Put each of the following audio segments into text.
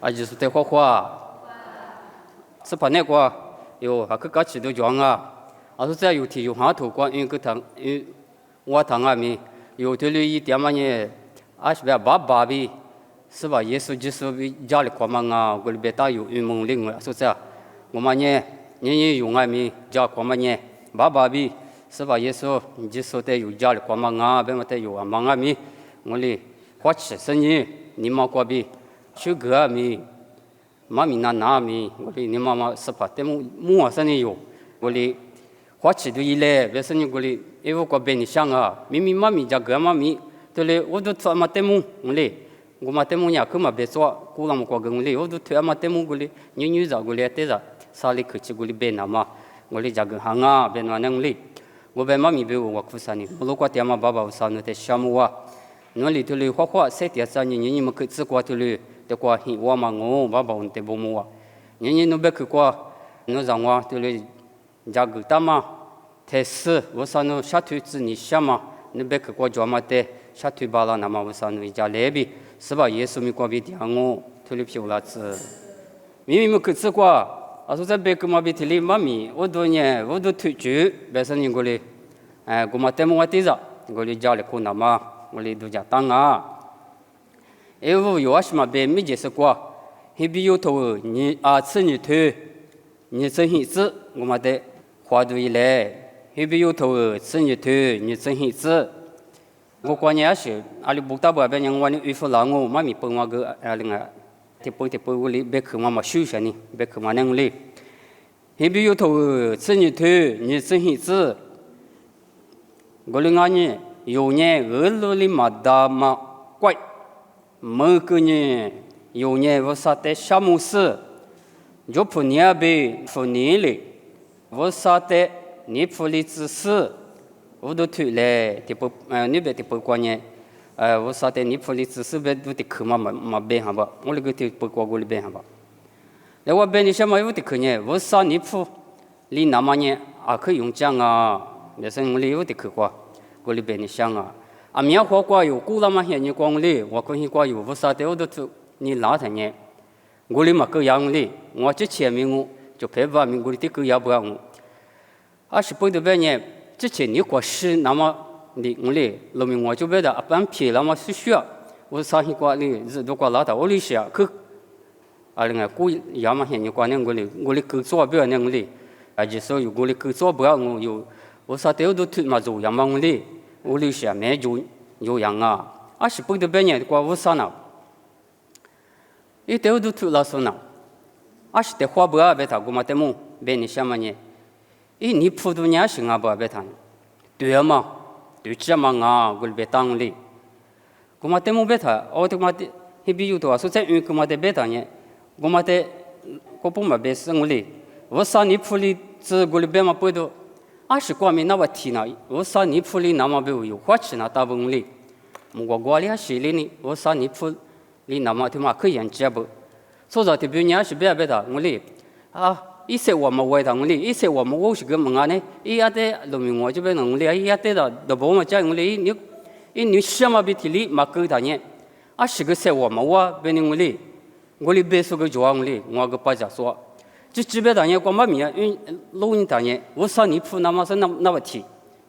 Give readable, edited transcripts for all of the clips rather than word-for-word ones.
就是在画画，是把那个有还去搞起都装啊，说在有提有下头关于个堂，我堂啊咪有这里一点嘛呢，是不爸爸比，是吧？耶稣就是比家里光芒啊，我里边大有梦灵啊，说这，我们呢，人用啊咪家光芒呢，爸爸比。是吧？耶稣，你就说的有家里光芒啊，别么的有啊，忙啊咪，我哩花吃生意，你妈过比，修个啊咪，妈咪拿咪，我哩你妈妈是怕的木啊生意有，我哩花吃都一类，别生意我哩，因为过别你想啊，咪妈咪家个妈咪，对嘞，我都做嘛的木，我哩，我嘛的木呀，可嘛别做，古浪过个我哩，我都推嘛的木我哩，女着我哩得着，啥哩去吃我哩别那嘛，我哩家个行啊，别那能哩。我被妈咪被我哭死你，我如果爹妈爸爸我生的在项目啊，那里头里花花晒点啥你们可吃过头里，得过我嘛我爸爸我得不么啊，你那边去过，那让我头里家个大嘛，太死我生那下腿子你想嘛，那边去过做嘛的下腿巴拉那么我生那一家来比，是吧？耶稣咪过比点我头里皮拉子，明明可吃过。说在别个嘛别提里妈咪，我多年我都退休，别说你过来，我嘛带我弟子，过来家里困难嘛，我来度假当啊。我有什么别没解释过，那边有头你吃你头，你吃黑子，我嘛得花多一来，那边有头吃你头，你吃黑子。我过年是阿里不打不别人我你衣服拉我妈咪帮我个另外。提波我哩别去嘛休息呢，别去嘛能哩。那边有头吃你头，你吃黑子。我哩讲呢，有年路里嘛大嘛怪，每个年有年我啥的项目事，就不你那边不你哩，我啥的你不哩知识，我都退来，提波那边提波过年。我说的你普里只是别都得去嘛别哈吧，我那个得不过我里边哈吧。那我别你什么有得去呢？我说你普里那么呢可以用讲啊，那是我里有得去过，我里边你想啊，苗花瓜有古那么些你光里，我可以瓜有，我说的我都做你哪天呢？我里嘛个样里，我之前面我就陪伴面我里的个样不样我，是不得别呢，之前你过是那么。我哩，农民我就别的般皮那么是需要，我上去过哩，日都过老大我哩是去，另外古亚嘛现你过年我哩工作不要那我哩，就是有我哩工作不要我有，我啥都都推嘛做样嘛我哩是没有样啊，是不得别人过我啥呢？一都推了啥呢？是得花不要别他，我嘛得么别你什么呢？你普通人是啊不别他，对嘛？对这嘛啊，我别当哩，我嘛得么别他，我他妈的，那边有多少？说在我嘛得别他呢，我嘛得，我不嘛别生我哩，我啥你普里只我哩别嘛不多，是光明那么提呢，我啥你普里那么别有花钱那大不哩，我哩还是哩呢，我啥你普里那么他妈可以人家不，所以说这边人是别他，我哩一些我们外头哩，一些我们我是个么啊呢？亚的农民我这边农里，亚的都不嘛讲哩，你什么别提哩嘛个他呢？是个些我们我别农里，我哩别说个装哩，我个不家说，这边他呢，我嘛咪啊，老人他呢，我说你铺那么是那么提，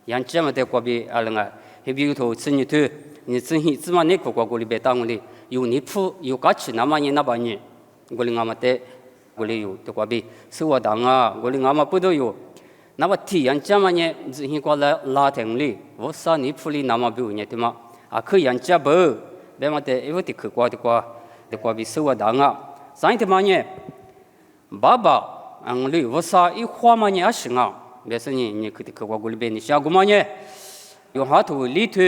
人这么的过边那个，那边有头吃你头，你吃你怎么你过过里边当哩，有你铺有价钱那么你那把你，我哩俺们的。我哩有，对过比，是我当啊，我哩俺们不都有，那么体验这么呢，只是过来拉天哩，我说你普里那么比呢，对吗？可以人家不，别么的，因为的去过的过比是我当啊，上一天嘛呢，爸爸，哩我说一花嘛呢行啊，别说你去过我里边你下个嘛呢，用下头里头，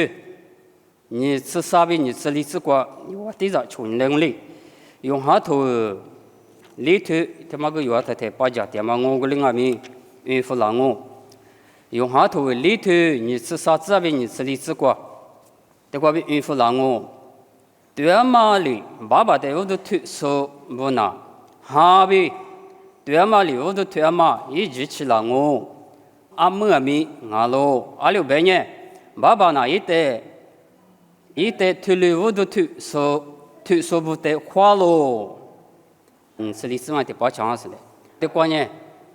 你吃啥呗？你吃里吃过，我对着穷人哩，用下头。里头他妈个有他把家他妈我个另外面付了我，用下头里头你吃啥子啊？呗你吃里吃过，这个边付了我，对嘛哩，爸爸的我都推说不拿，哈呗，对嘛哩我都推嘛一直吃了我，么咪咯，六百年，爸爸那一代推了我都推说不得花咯。是里斯万的八强是的，的关键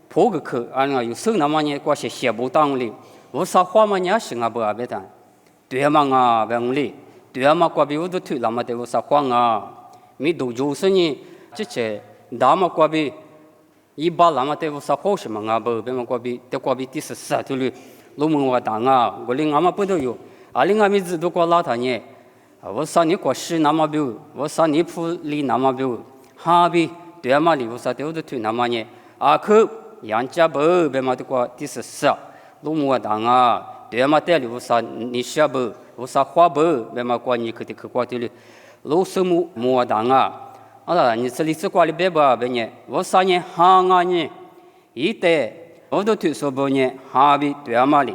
破个口，有手那么呢，关些写不当哩，我啥话嘛呢？是啊不啊别谈，对嘛啊，别我哩，对嘛关闭我都推那么的我啥话啊，没都就是呢，这些大嘛关闭。一把那么的我啥好什么啊？不，别么关闭，的关闭第14头哩，路门我当啊，我哩俺们不都有，哩俺们知道过拉他呢，我啥你过是那么表，我啥你铺里那么表，哈比对嘛哩我啥都推那么呢，可杨家不别么的过第14，路门我当啊，对嘛的哩我啥你下不，我啥花不别么过你去的去过的哩，路什么我当啊。你这里只管理别吧，别呢，我啥呢？行啊呢，一代我都推说不呢，哈比对嘛哩，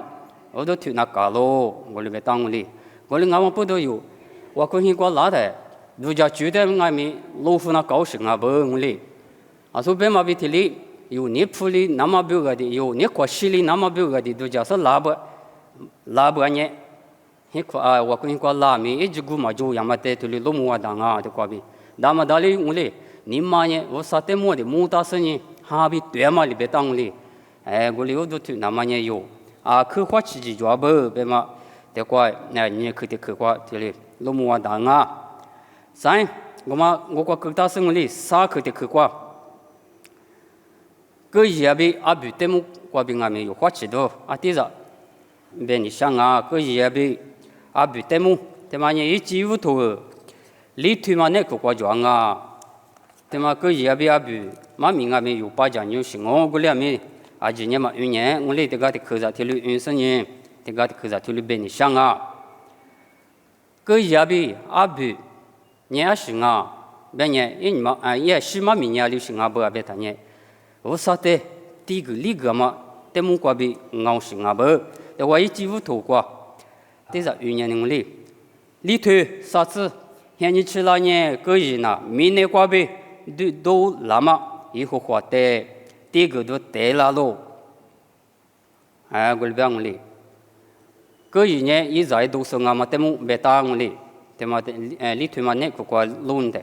我都推那个咯，我里边当哩，我里俺们不都有，我可以过拉的，如家觉得俺们老夫那高兴啊不我哩，说别嘛别提哩，有你铺里那么表个的，有你过西里那么表个的，如家是拉不呢？我可以过拉米，一直古嘛就样么的，对哩老母当啊，就过比。那么大哩我哩，你妈呢？我啥子么的，木大生呢？哈比对嘛里别当哩，我哩我都推那么呢有，去花起几抓不别嘛，得怪你去的去qua这里，老母当啊，三我过各大生哩，啥去的去qua，个也比比对么过比俺们有花起多，第着，别你想个也比比对么，对嘛呢？一几乎头。里推嘛那个国家啊，对嘛个也比嘛名啊没有八家牛行哦，个里面今年嘛1年，我里这个的客家体育20年，这个的客家体育变你想个也比你也行啊，别年也是嘛名年流行不别他年，我啥的第一个里个嘛，对么国比熬行不，我一几乎头过，这是1年我里推啥子？现你吃了呢，个人呐，明年过呗，都那么以后花的，这个都得了喽。我里边我哩，个人呢，一在都是俺们得么别打我哩，对嘛的，里头嘛那个过弄的，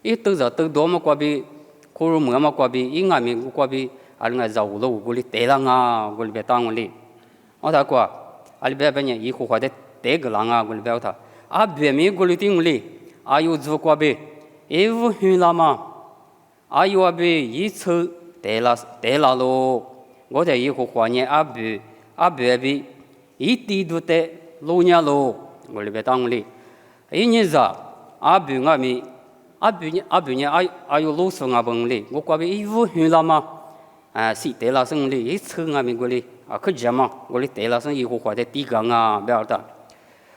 一都是都多么过呗，可能么么过呗，一俺们过呗，俺走路我哩得了啊，我里边打我哩，我他过，里边呢以后花的得个啷我里边他。别没过来听哩，有做过呗，无很了嘛，有呗一抽得了喽，我在以后花年别呗，一地都得老年喽，我里边当哩，一年子别俺们别呢有老生本哩，我过呗无很了嘛，是得了生哩，一抽俺们过哩可讲嘛，我哩得了生以后花的地岗不要的。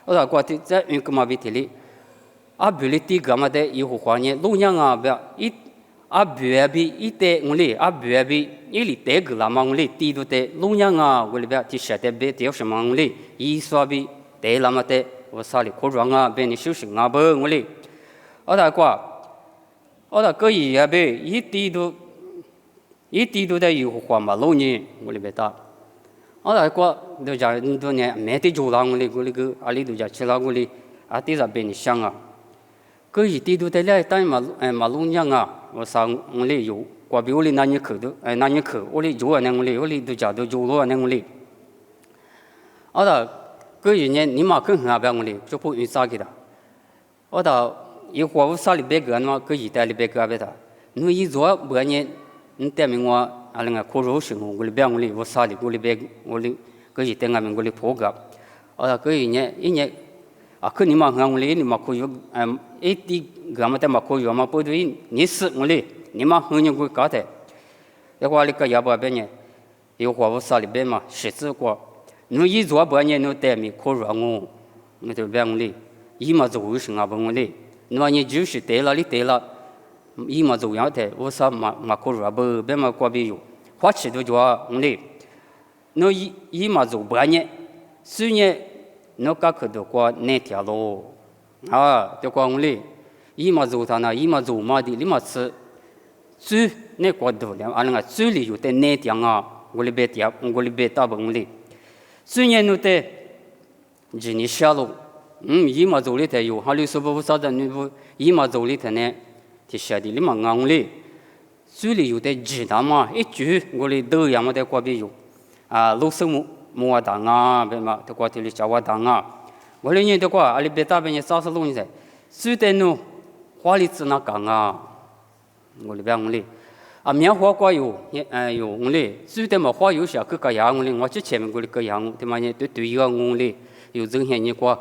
我说过在个嘛别提哩，别哩地个嘛的以后花年老娘不要别比一代我哩别比一哩得个啦嘛我哩地都得老娘我哩不要提下的别得什么我哩一说比得啦嘛的我啥哩可装别你休息不我哩，我说个也别一地都得以后花嘛老年我哩别打。我过都讲多年没得做了我哩个里都讲吃了我哩第二边你想个一地都得来但马路娘我上我哩有过比我哩那年去都那年去我哩做我哩都讲都做了我哩，我个一年你嘛更很不我哩就不用咋个的，我一会我啥里别个嘛个一代里别个别的，你一做不年你带明我。可肉行我哩别我哩我啥哩我哩别我哩个一等俺们我哩破个，个一年可你嘛我哩你嘛可以一地个嘛的嘛可以嘛不对你是我哩你嘛很有个搞的，要话哩个要不别呢，有话我啥哩别嘛实质过，你一做不呢你带明可肉我就别我哩，一嘛做行不我哩，你嘛你就是得了你得了。一嘛做样的，我啥嘛可热不别嘛过比有，花起都做我哩，那一嘛做不呢，去年那个可都过那条路，就过我哩，一嘛做他那一嘛做嘛的，你嘛吃，煮那个都了，那个煮里有的那条我哩别条，我哩别打不我哩，去年那的，今年下路，一嘛做里头有，哈里说不啥的你不一嘛做里头呢。下的你嘛我哩，水里有的鸡蛋嘛，一煮我哩都样么的过边有老生木蛋啊，别嘛的过这里小娃蛋啊，我哩人的过阿里别大边也30弄噻，水的喏花里子那讲啊，我哩别我哩。棉花瓜有，有我哩，水的嘛花有些个个样我哩，我之前我哩个样，他妈呢对一个我哩，有这些人瓜，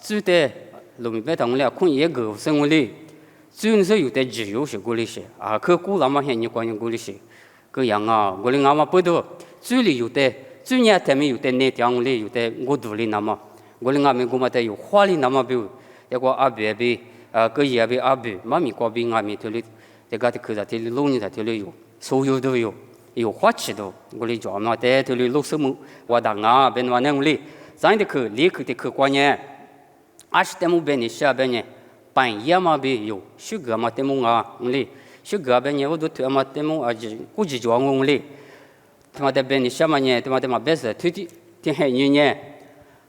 水的路面边头我哩看一个生我哩，水是有的自由是我哩些，可古那么些人瓜人我哩些，个样啊，我哩俺们不多，水里有的，水呢他们有的那点我哩有的我土里那么，我哩俺们我们的有花里那么比，一个阿伯比，个也比阿伯，妈咪瓜比俺们这里。这个的可在这里弄呢，在这里有，所有都有花吃的，我哩专门在这里录什么，我当啊，别话那我哩，咱的课立刻的课观念，20点钟边呢，下边呢，半夜嘛边有，10个嘛点钟啊，我哩，10个边呢，我都推嘛点钟啊，估计就我哩，他妈的边呢，下嘛呢，他妈的嘛别是推的，天黑日呢，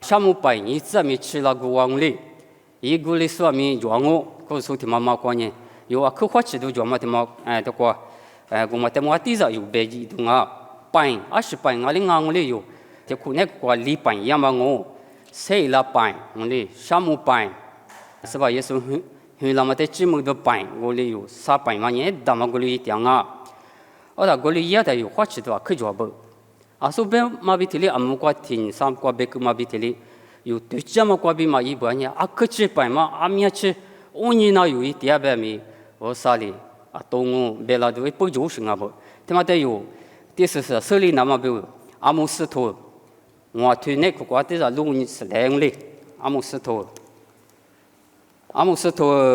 下午半夜咱们吃了个我哩，一个哩说明就我，告诉他妈妈观念。有可花吃都专门的嘛，这个，我们的嘛地上有白鸡东啊，半20半我哩我哩有，这可那个里半样嘛我，4了半我哩，3亩半，是吧？也是很那么的几亩的半我哩有，3半嘛呢，大嘛我哩一点啊，我那我哩也得有花吃的可做不，所以嘛比这里俺们瓜田上瓜别个嘛比这里有对家嘛瓜比嘛一般呢，可吃半嘛，俺们吃，我呢那有一点半米。我啥哩东欧别了都不就是啊不，他妈的有，第四是手里那么比阿姆斯托，我推那个瓜的是弄你是来哩，阿姆斯托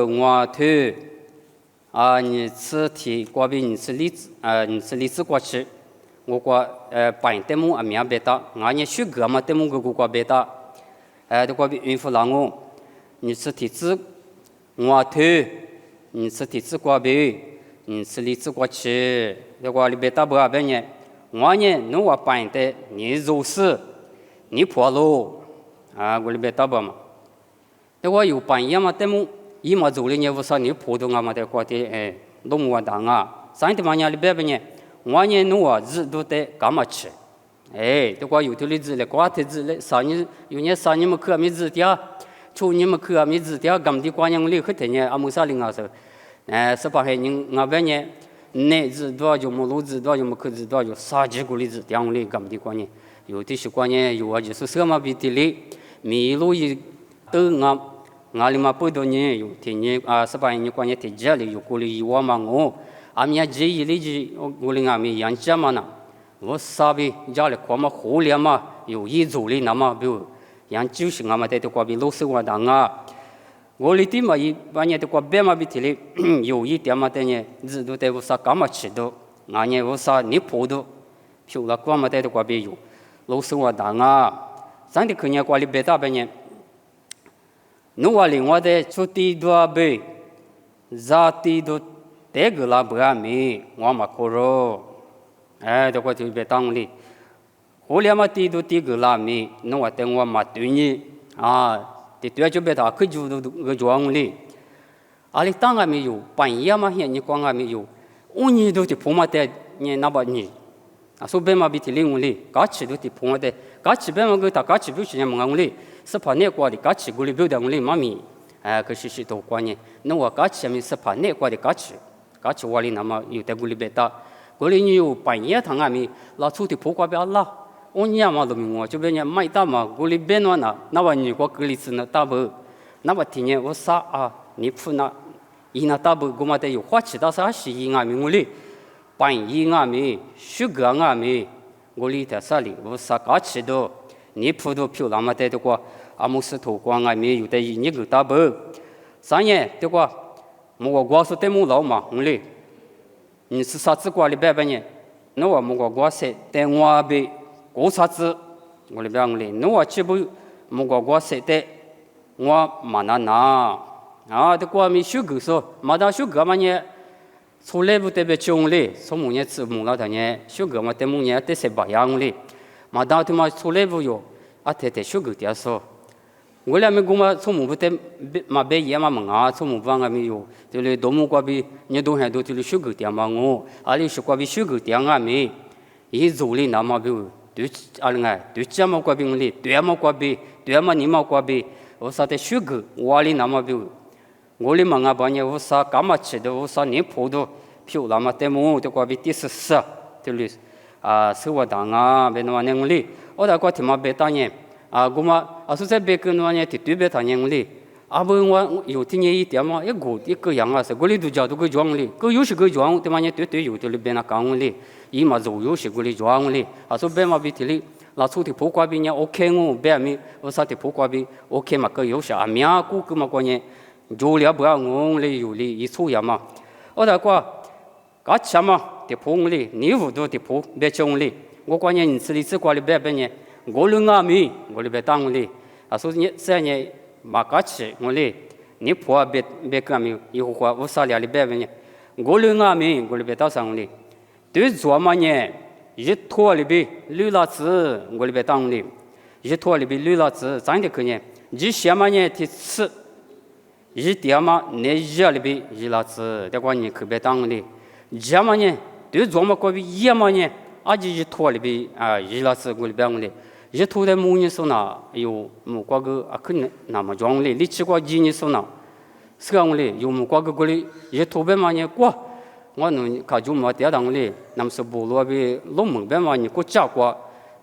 我推你吃提瓜比你吃荔枝你吃荔枝瓜吃，我瓜半点么面别大，俺也许个嘛点么个瓜别大，这瓜比孕妇让我，你吃提子我推。你吃提子瓜呗，你吃荔枝瓜吃，这瓜里边大不阿边呢？我呢，侬我办的，你肉丝，你破喽，我里边大不嘛？这瓜有半夜嘛，但么一嘛做的呢，不是你破的啊嘛？这瓜的弄我当啊，三天嘛呢里边边呢，我呢侬我日都得干嘛吃？这瓜有的日子嘞，瓜的日子嘞，有年3年么可没日的。初年么可没日的，咁的关键里很多呢，阿姆萨林啊是，是把黑人那边呢，那日多就么路日多就么可日多就啥几个里日的里咁的关键，有的是关键有啊就是什么比的里，迷路一都俺里嘛不多年有天年是把人关键的家里有过里有我嘛我，阿米这一里就我里阿米养家嘛呢，我啥比家里过嘛好了嘛，有一组里那么比如。yang就是俺们在这瓜比老师我当啊，我里地嘛一半年的瓜别嘛比这里有一点嘛的呢，日都在乌啥干嘛吃的，俺呢乌啥你破的，漂了瓜嘛在这瓜比有，老师我当啊，咱的可能瓜里别大半年，侬话另外的出地多呗，咋地都这个啦不阿米，我嘛可咯，这瓜就别当哩。后来嘛，地都地个拉米，侬话等我嘛对你地对就别他可就都个装哩，里当阿没有，半夜嘛现你光阿没有，我你都得破嘛的，你那把你，所以嘛比提领我哩，假期都得破嘛的，假期别嘛个他假期不是人忙我哩，是怕那瓜的假期我哩不得我哩妈咪，可是都关键，侬话假期咪是怕那瓜的假期我哩那么有得我哩别打，我哩你有半夜堂阿咪，拉出的破瓜别拉。我年嘛都没我，就别人买大嘛，我里边那玩意我格里子那大不，那我听见我啥你铺那，伊那大不，我嘛得有花吃到啥是伊阿咪我里，半伊阿咪，10个阿咪，我里在啥里，我啥搞吃的，你铺都漂亮嘛得的过，阿姆斯托光阿咪有的伊个大不，3年的过，我光说得么老嘛我里，你是啥子过里边呢？那我光说得我呗。过啥子？我里边哩，侬话去不？我说的，我嘛那这过没修个说，嘛当修个嘛呢？从来不得别穷哩，从某年吃某老头呢，修个嘛得某年得7、8样哩，嘛当他妈从来不有，得修个点说，我俩没公嘛，从木不得嘛白夜嘛门啊，从木不啊没有，就是多木瓜比你东海都就是修狗店嘛我，阿里是瓜比修狗店啊没，一做哩那么比对阿里哎对这么瓜比我哩，对么瓜比，对么你么瓜比，我啥的修狗，我哩那么比，我哩门啊把你我啥干嘛吃的，我啥你破的，漂那么得么的瓜比第四十，就是生活当啊，别那么那我哩，我大瓜听嘛别当年。我嘛，所在别个那呢，提对别他年哩，不我有听见一点嘛，一个样啊，是我哩都叫都个装哩，个有时个装，对嘛呢，对有的哩别那讲哩，伊嘛做有时个哩装哩，所别嘛别提哩，那出的破瓜比呢 OK 我别咪，我啥的破瓜比 OK 嘛个有时啊，面股个嘛个呢，做了不要我哩有哩一错呀嘛，我大瓜，噶吃嘛的破我哩，你糊涂的破别讲哩，我关键你吃哩吃瓜哩别呢。我哩阿咪，我哩别当哩，所以你这呢，马家吃我哩，你破别个咪，以后话我啥哩哩别呢？我哩阿咪，我哩别当上哩，对做嘛呢？一拖哩别绿辣子，我哩别当哩，一拖哩别绿辣子，真的可呢？一些嘛呢，提吃，一点嘛，那一哩别一辣子，这个你可别当哩，一嘛呢，对做嘛个别一嘛呢，一拖哩别一辣子，我哩别当哩。一头的母人说呢，有木瓜个可能那么装哩，你吃过几年说呢？是讲哩，有木瓜个个哩，一头边嘛呢瓜，我能看就嘛点当哩，那么是部落边龙门边嘛呢，个家瓜，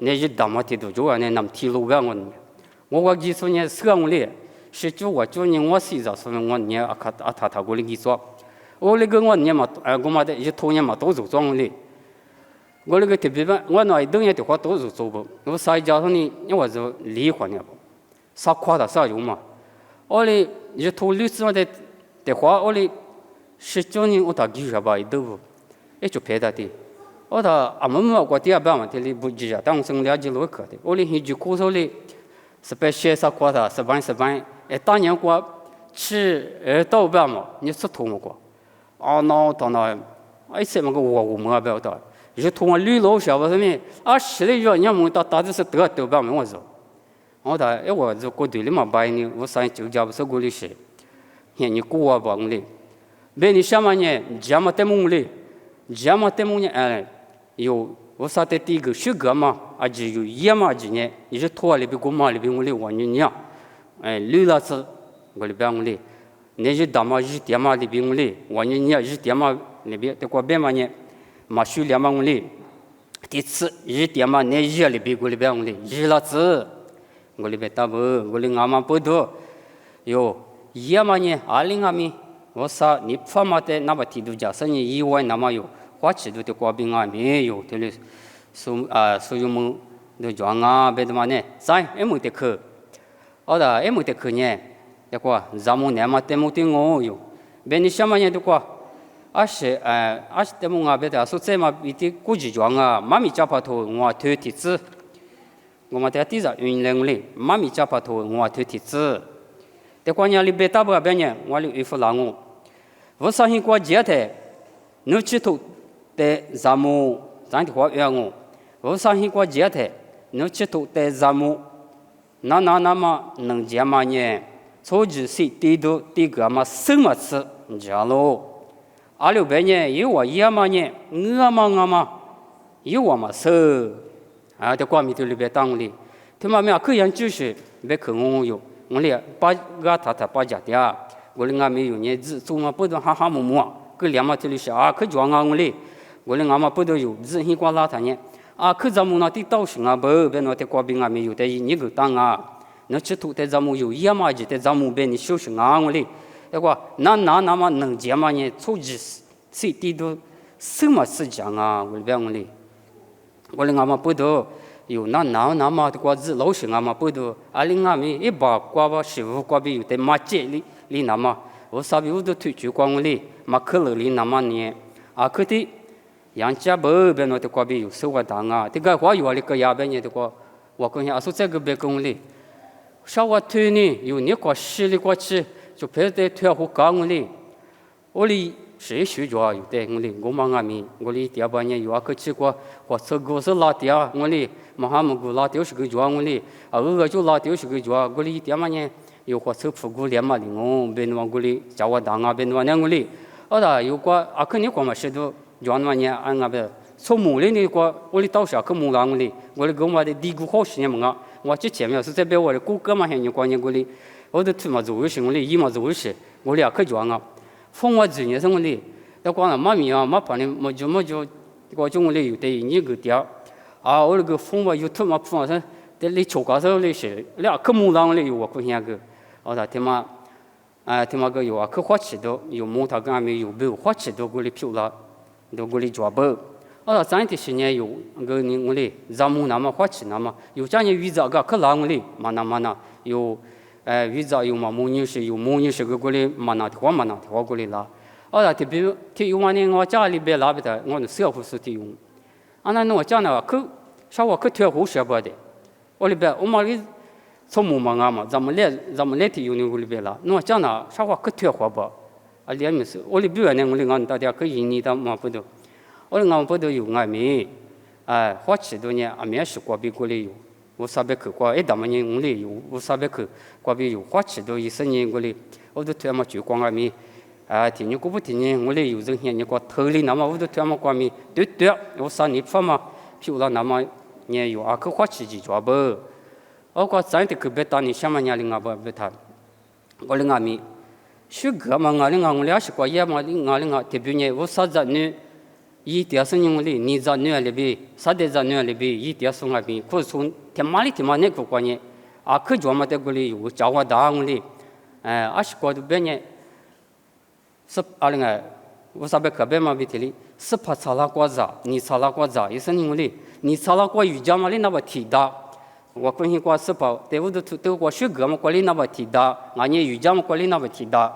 那一大嘛地都做啊，那么铁路边我记说呢是讲哩，是就我就呢我是咋说呢？我呢他个哩记说，我那个我呢嘛，我嘛的一头呢嘛都做装哩。我那个特别办，我那等下的话都是做不，我啥家伙呢？我是离婚了不？啥夸大啥用嘛？我嘞一头律师的话，我嘞19年我打几下吧，都不，也就赔他的。我打们我第二班嘛，这里不记啊，当时了解了可的。我嘞一句口头嘞，18学啥夸大，18，当年我吃到班嘛，你吃头么过？那当然，什么个我们不要到。就通过绿老小子呢，10来月人们到大致是得办我说，我打我这过对了嘛白呢，我上就家不是过的事，你过吧我哩，别你什么呢？什么得么哩？什么得么呢？有我啥的第一个学个嘛，就有一嘛几年，也是拖里边过嘛里边我哩玩你呀，绿老子我里边我哩，那些大嘛是点嘛里边我哩玩你呀，是点嘛里边得过别嘛呢？嘛修2万公里，第次一点嘛，那一里边过里边公里，一了子，我里边打不，我里阿妈不多，哟，一嘛呢，20米，我啥你发嘛的那么提度假，生意以外那么有，花起度的瓜饼啊没有，对嘞，所以么都装啊，别的嘛呢，在没得去，好的，没得去呢，那个咱们那么得么的我有，别你什么呢的个。是的么啊？别的，所以嘛，一点估计装啊，妈咪家把头我推体子，我们在地上运来哩，妈咪家把头我推体子，在关键里别打不别呢，我哩衣服拉我相信过节的，你去头的咱们咱的话样我相信过节的，你去头的咱们，那么能节嘛呢？初级是第个嘛什么吃，你知道喽？6百年有我1万年，我嘛，有我嘛是在光明头里边当哩，他妈咪可以就是别看我有，我哩把他把家的，我哩没有呢，做嘛不都哈木木，个2嘛头里是可装我哩，我哩嘛不都有，只很光拉他呢，可咱们那的倒是不别那的瓜饼没有的，你个当那吃土的咱们有1嘛的咱们别你休息我哩。那个那么能节嘛呢？初级是地都什么事讲啊？我边我哩俺们不都有那么的瓜子老师俺们不都里俺们一把瓜吧师傅瓜比有的马街里那么我啥比我都推举瓜我哩马可乐里那么呢可的杨家不边那的瓜比有收获大这个话有个亚边的瓜我跟你说这个别跟我哩，稍微推呢有你瓜实力瓜吃。就别的推好讲我哩谁学着有的我嘛我哩第二半年有去过，或者我是拉掉我哩，马哈木拉掉是个着我哩，个就拉掉是个着我哩第二半年有火车铺古连嘛哩哦，边往古里叫我当啊边往两古里，有过啊肯定过嘛是都原嘛呢俺那边从木里那个我里到下去木浪里，我里跟我的地沟好些嘛个，我之前面是在边我的谷歌嘛现在关键古里，我都土嘛做些我里一嘛做些，我里啊可装啊，风我最近是我里，要光了妈咪啊妈把你么就我就我里有的你个点啊，我那个风嘛有土嘛铺上。在里秋高时候里是，俩可木浪里有我可现个，他妈，他妈个有啊可花起的，有木头跟俺们有没有花起的过来漂了，都过来抓包，咱这些年有个你我哩，咱木那么花起那么，有这样鱼子个可浪里，嘛那有，鱼子有嘛木牛是个过来嘛那条过来啦，特别有嘛呢我家里边那边的我那小户是的用，那我家那可，啥我可贴好些不的。我里边我妈里从木嘛嘛，咱们来提有那个里边了。那讲呢，啥话可贴合不？里面是我里边呢，我里俺大家可以你的嘛不都？我里俺不都有俺们，花起多呢，俺们是过比过里有，我啥别去过，大么呢我里有，我啥别去过比有花起多1、2年过里，我都推嘛就光俺们，听你过不听呢？我里有这些你过头里那么我都推嘛过咪，对，我啥你发嘛，譬如那那么。呢有可花起几抓不？我咱的可别打你什么年龄啊不别谈，我的俺们，学个嘛俺的我俩是过也嘛俺的特别呢，我啥子呢？一点是因为你在女里边，啥的在女里边，一点是俺们，可是从天马那个关呢，可抓嘛在过里有叫我打我里，是过的别呢，是我啥别可别嘛别提哩，是怕查拉瓜子，你查拉瓜子，也是因为你查拉瓜瑜伽嘛哩那么提的，我关心过是怕，对我都过学个嘛过里那么提的，俺也瑜伽嘛过里那么提的，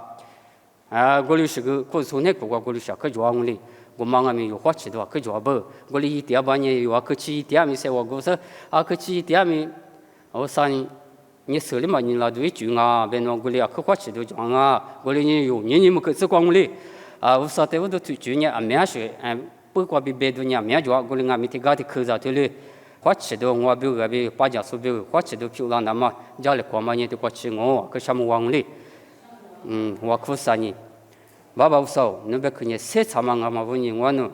过里是个，可是从那个过里下可抓我哩，我妈俺们有花吃的可抓不，过里一点半年有可吃一点米些我过是可吃一点米，我啥呢？你手里嘛你那对酒啊，别弄过里可花吃的装过里你有你们可吃光哩。我啥的我都推荐呢，免税，不过比别的呢免抓，过来俺们提高的口罩对嘞，花吃的我比个比八家数比花吃的漂亮那么，家里过嘛呢都过吃我，可什么忘哩，我可啥呢？爸爸说，那边可呢谁他妈俺嘛问你我呢，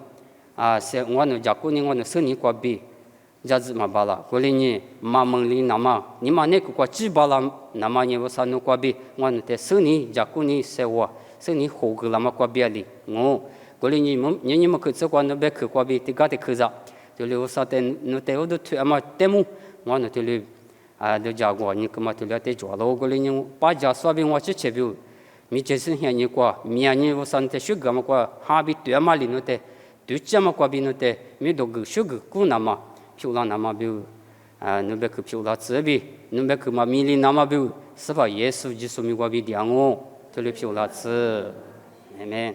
谁我呢家过呢我呢生你过比，家子嘛巴拉，过来呢妈蒙里那么，你嘛那个过几巴拉，那么呢我啥呢过比，我呢在生你家过呢谁我。是你活个那么过别的，过来你们去吃过那边去过别的家的去着，就留啥的，那带我都推嘛带么，我那就留都讲过，你干嘛就留带抓了，过来你把家说明我去吃表，你就是现你过，明年我上的学个嘛过，哈比对嘛里那的，对家嘛过别那的，没多个学个古那么漂亮那么表，那边去漂亮这边，那边去嘛米里那么表，是吧？耶稣基督咪过别的我。这里漂亮词，妹妹。